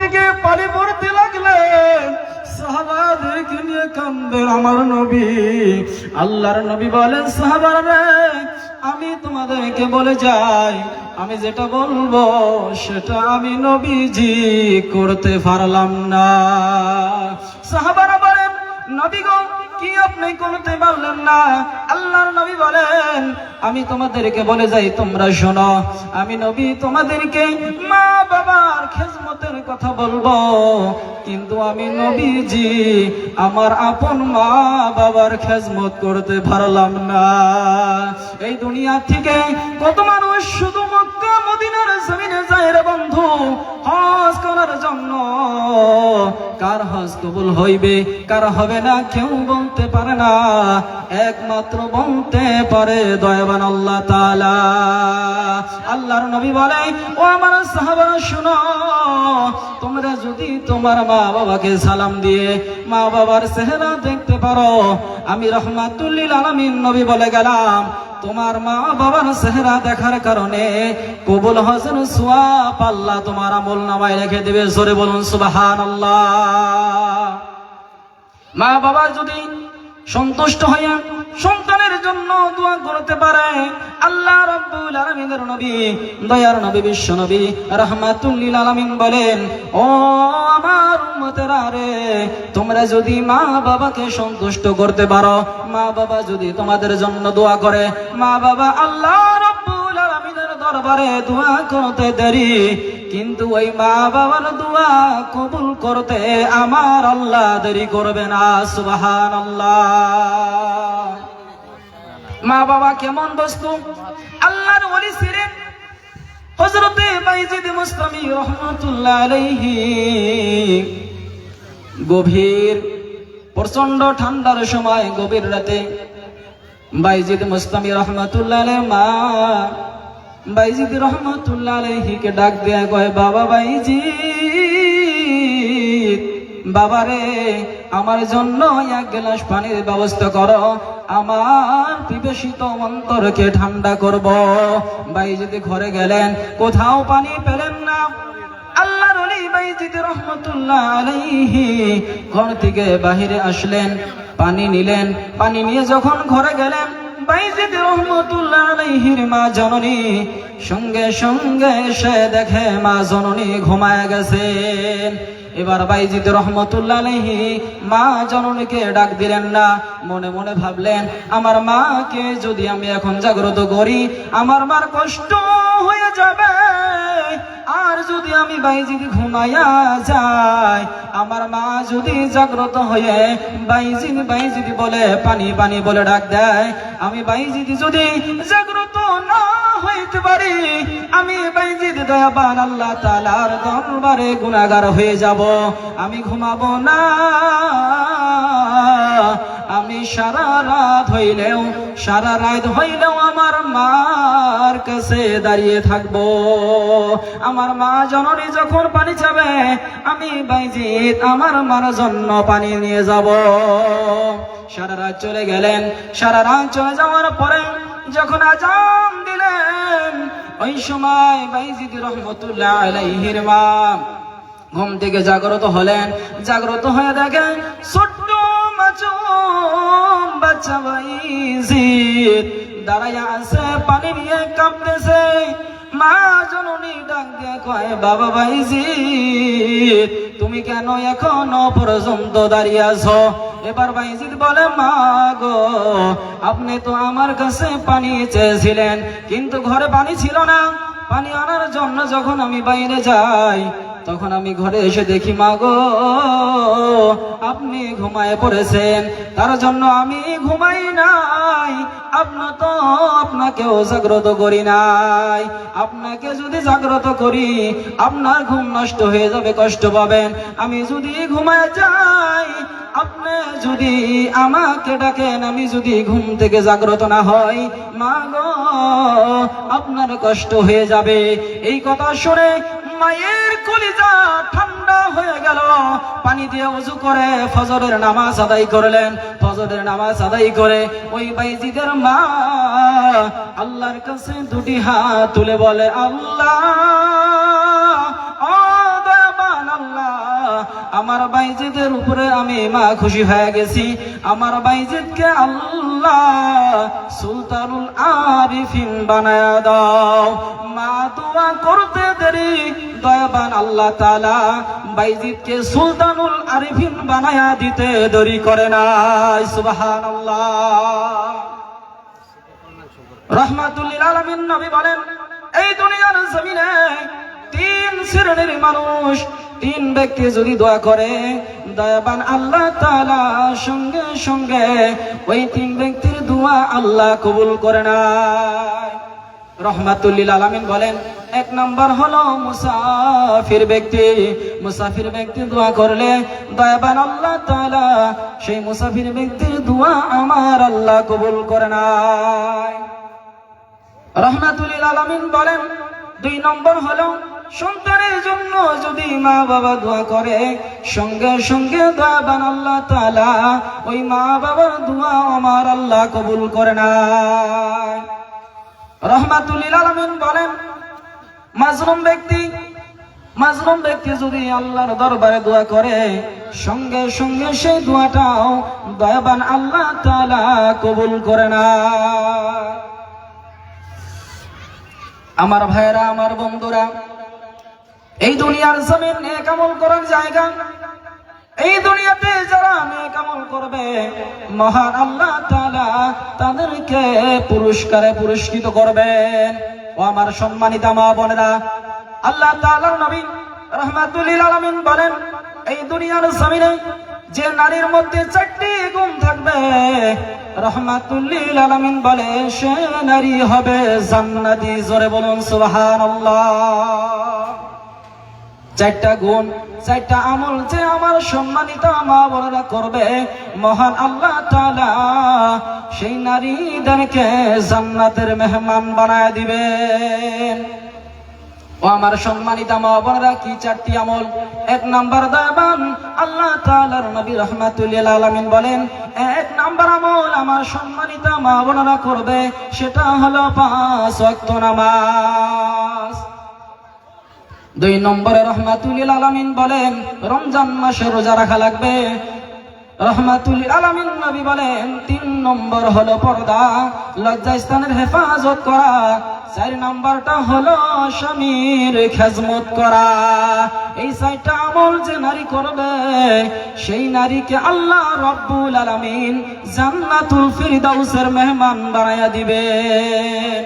থেকে পানি পড়তে লাগলেন। সাহাবাদেরকে নিয়ে কান্দেন আমার নবী। আল্লাহর নবী বলেন, সাহাবারা আমি তোমাদেরকে বলে যাই, আমি যেটা বলবো সেটা আমি নবীজি করতে পারলাম না। সাহাবারা বলেন, নবী গো কি আপনি করতে পারলেন না? আল্লাহর নবী বলেন, আমি তোমাদেরকে বলে যাই, তোমরা শোনো, আমি নবী তোমাদেরকে মা বাবার খেজমতের কথা বলবো, কিন্তু আমি নবীজি আমার আপন মা বাবার খেজমত করতে পারলাম না। এই দুনিয়া থেকে কত মানুষ শুধু মক্কা মদিনার জমিনে যায় রে বন্ধু হজ করার জন্য। কার হজ কবুল হইবে কার হবে না কেউ বলতে পারে না, একমাত্র বলতে পারে দয়াবান আল্লাহ তাআলা। আল্লাহর নবী বলে, ও আমার সাহাবারা শুনো, তোমরা যদি তোমার মা বাবাকে সালাম দিয়ে মা বাবার চেহারা দেখতে পারো, আমি রাহমাতুল লিল আলামিন নবী বলে গেলাম, তোমার মা বাবার চেহারা দেখার কারণে কবুল হজের সওয়াব আল্লাহ তোমার আমলনামায় রেখে দেবে। জোরে বলুন সুবহানাল্লাহ। মা বাবা যদি সন্তুষ্ট হইয়া সন্তানের জন্য দোয়া করতে পারে, আল্লাহ রাব্বুল আলামিনের নবী দয়ার নবী বিশ্ব নবী রাহমাতুল লিল আলামিন বলেন, ও আমার উম্মতেরা রে, তোমরা যদি মা বাবাকে সন্তুষ্ট করতে পারো, মা বাবা যদি তোমাদের জন্য দোয়া করে, মা বাবা আল্লাহ রাব্বুল আলামিনের দরবারে দোয়া করতে দেরি, কিন্তু ওই মা বাবার দোয়া কবুল করতে আমার আল্লাহ দেরি করবে না। সুবহানাল্লাহ। মা বাবা কেমন বস্তু? আল্লাহর ওলি ছিলেন হযরতে বাইজিদ মুস্তামি রাহমাতুল্লাহ আলাইহি। গভীর প্রচন্ড ঠান্ডার সময় গভীর রাতে বাইজিদ মুস্তামি রাহমাতুল্লাহ আলাইহি মা বাইজিদ রহমাতুল্লাহ আলাইহিকে ডাক দেয়া কয়, বাবা বাইজিদ, বাবারে আমার জন্য এক গ্লাস পানির ব্যবস্থা করো, আমার পিপাসিত অন্তরকে ঠান্ডা করব। বাইজিদ ঘরে গেলেন, কোথাও পানি পেলেন না। আল্লাহর ওলি বাইজিদ রহমাতুল্লাহ আলাইহি ঘর থেকে বাহিরে আসলেন, পানি নিলেন। পানি নিয়ে যখন ঘরে গেলেন, বাইজিদ রহমাতুল্লাহ আলাইহির মা জননী সঙ্গে সঙ্গে এসে দেখে মা জননী ঘুমায় গেছেন। এবার বাইজিদ রহমাতুল্লাহ আলাইহি মা জননীকে ডাক দিলেন না, মনে মনে ভাবলেন, আমার মাকে যদি আমি এখন জাগ্রত করি আমার মার কষ্ট হয়ে যাবে, আর যদি আমি বাইজিদ ঘুমাইয়া যাই, আমার মা যদি জাগ্রত হয়ে বাইজিদ বাইজিদ বলে পানি পানি বলে ডাক দেয়, আমি বাইজিদ যদি জাগ্রত না হইতে পারি, আমি বাইজিদ দয়াবান আল্লাহ তাআলার দরবারে গুনাহগার হয়ে যাব, আমি ঘুমাবো না। আমি সারা রাত হইলেও আমার মার কাছে দাঁড়িয়ে থাকবো। আমার মা জননী যখন পানি চাবে, আমি বাইজিদ আমার মার জন্য পানি নিয়ে যাব। সারা রাত চলে গেলেন। সারা রাত চলে যাওয়ার পরে যখন আজান দিলেন, ওই সময় বাইজিদ রহমাতুল্লাহ আলাইহির মা ঘুম থেকে জাগ্রত হলেন। জাগ্রত হয়ে দেখেন ছোট্ট মাসুম বাচ্চা বাইজিদ দাঁড়াইয়া আছে, পানি নিয়ে কাঁপতেছে। মা জননী ডাক দিয়ে কয়, বাবা বাইজিদ, তুমি কেন এখনো পর্যন্ত দাঁড়িয়ে আছো? এবার বাইজিদ বলে, মা গো, আপনি তো আমার কাছে পানি চেয়েছিলেন, কিন্তু ঘরে পানি ছিল না। পানি আনার জন্য যখন আমি বাইরে যাই, তখন আমি ঘরে এসে দেখি মা গো আপনি ঘুমায় পড়েছেন, তার জন্য আমি ঘুমাই নাই। আপনাকেও জাগ্রত করি নাই। আপনাকে যদি জাগ্রত করি আপনার ঘুম নষ্ট হয়ে যাবে, কষ্ট পাবেন। আমি যদি ঘুমায় যাই, আপনি যদি আমাকে ডাকেন, আমি যদি ঘুম থেকে জাগ্রত না হই, মা গো আপনার কষ্ট হয়ে যাবে। এই কথা শুনে মায়ের কলিজা ঠান্ডা হয়ে গেল। পানি দিয়ে ওযু করে ফজরের নামাজ আদায় করলেন। ফজরের নামাজ আদায় করে ওই বাইজিদের মা আল্লাহর কাছে দুটি হাত তুলে বলে, আল্লাহ, ও দয়াবান আল্লাহ, আমার বাইজিদের উপরে আমি মা খুশি হয়ে গেছি, আমার বাইজিদকে আল্লাহ সুলতানুল আরিফিন বানায়া দাও। মা দোয়া করতে দেরি দয়াবান আল্লাহ তাআলা বাইজিদকে সুলতানুল আরিফিন বানায়া দিতে দেরি করে না। সুবহানাল্লাহ। রাহমাতুল লিল আলামিন নবী বলেন, এই দুনিয়ার জমিনে তিন শ্রেণীর মানুষ, তিন ব্যক্তি যদি দোয়া করে দয়াবান আল্লাহ তাআলা সঙ্গে সঙ্গে ওই তিন ব্যক্তির দোয়া আল্লাহ কবুল করে না। রাহমাতুল লিল আলামিন বলেন, এক নাম্বার হলো মুসাফির ব্যক্তি। মুসাফির ব্যক্তি দোয়া করলে দয়াবান আল্লাহ তাআলা সেই মুসাফির ব্যক্তির দোয়া আমার আল্লাহ কবুল করে না। রাহমাতুল লিল আলামিন বলেন, দুই নম্বর হলো সন্তানের জন্য যদি মা বাবা দোয়া করে সঙ্গে সঙ্গে দয়াবান আল্লাহ তাআলা ওই মা বাবার দোয়া আমার আল্লাহ কবুল করে না। রাহমাতুল লিল আলামিন বলেন, মাজলুম ব্যক্তি যদি আল্লাহর দরবারে দোয়া করে সঙ্গে সঙ্গে সেই দোয়াটাও দয়াবান আল্লাহ তাআলা কবুল করে না। আমার ভাইরা, আমার বন্ধুরা, এই দুনিয়ার জমিন নেক আমল করার জায়গা। এই দুনিয়াতে যারা নেক আমল করবে মহান আল্লাহ তাআলা তাদেরকে পুরস্কারে পুরস্কৃত করবেন। ও আমার সম্মানিত মা বোনেরা, আল্লাহ তাআলার নবী রাহমাতুল লিল আলামিন বলেন, এই দুনিয়ার জমিনে যে নারীর মধ্যে 4টি গুণ থাকবে রাহমাতুল লিল আলামিন বলে সে নারী হবে জান্নাতি। জোরে বলুন সুবহানাল্লাহ। 4টা গুণ, 4টা আমল যে আমার সম্মানিত মা বোনেরা করবে মহান আল্লাহ তাআলা সেই নারীদেরকে জান্নাতের মেহমান বানায় দিবেন। ও আমার সম্মানিত মা বোনেরা, কি 4টি আমল? এক নাম্বার দয়াবান আল্লাহ তাআলার নবী রাহমাতুল লিল আলামিন বলেন, এক নাম্বার আমল আমার সম্মানিত মা বোনেরা করবে সেটা হলো 5 ওয়াক্ত নামাজ। 2 নম্বরে রাহমাতুল লিল আলামিন বলেন, রমজান মাসে রোজা রাখা লাগবে। রাহমাতুল লিল আলামিন নবী বলেন, 3 নম্বর হলো পর্দা, লজ্জাস্থানের হেফাজত করা। 4 নাম্বারটা হলো স্বামীর খেজমত করা। এই 4টা আমল যে নারী করবে সেই নারীকে আল্লাহ রাব্বুল আলামিন জান্নাতুল ফিরদাউসের মেহমান বানায়া দিবেন।